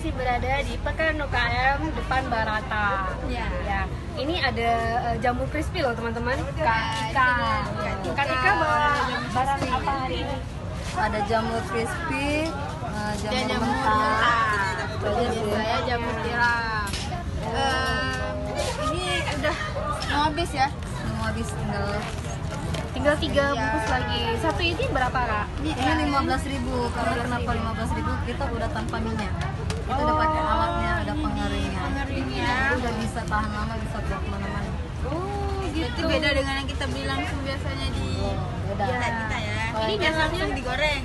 masih berada di Pekan UKM depan Barata. Ya. Ini ada jamur crispy loh teman-teman. Kak Ika bawa barang apa hari ini? Ada jamur crispy, jamur mentah. Saya jamur tiram. Ini udah mau habis ya? Mau habis Tinggal 3 bungkus lagi. Satu ini berapa Kak? ini 15.000. Karena kenapa 15.000? Kita udah tanpa minyak. Kita udah pakai alatnya, ada pengeringan. Jadi udah bisa tahan lama, bisa buat kemana-mana. Oh gitu. Itu beda dengan yang kita beli langsung biasanya di Beda. tempat kita ya. Ini biasanya langsung digoreng.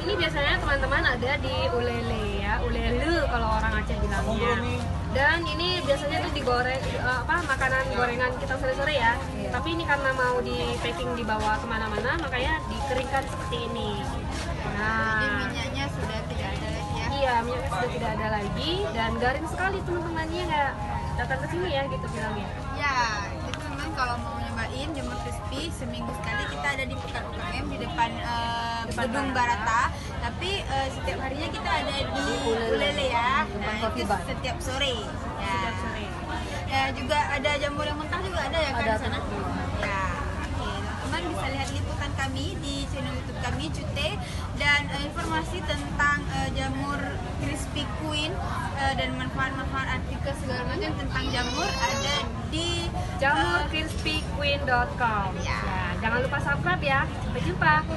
Ini biasanya teman-teman ada di Ulele ya, Ulele kalau orang Aceh bilangnya. Dan ini biasanya tuh digoreng makanan gorengan kita sore-sore ya. Tapi ini karena mau di packing dibawa kemana-mana, makanya dikeringkan seperti ini. Jadi Nah, minyaknya sudah tidak ada lagi ya. iya minyaknya sudah tidak ada lagi dan garing sekali teman-temannya nggak datang ke sini ya gitu bilangnya. Ya, itu memang kalau mau nyobain jamur crispy seminggu sekali kita ada di Pekan UKM di depan gedung Barata. Tapi setiap harinya kita ada di Ulele ya. Nah, itu setiap sore. Ya. Setiap sore. Ya, juga ada jamur yang mentah juga ada ya kan Ada di sana. tuh. Ya. Oke, teman-teman bisa lihat liputan kami di channel YouTube kami Cute dan informasi tentang jamur crispy queen dan manfaat-manfaat artikel segala macam tentang jamur ada di jamurcrispyqueen.com. Ya. Jangan lupa subscribe ya. Sampai jumpa. Ciao.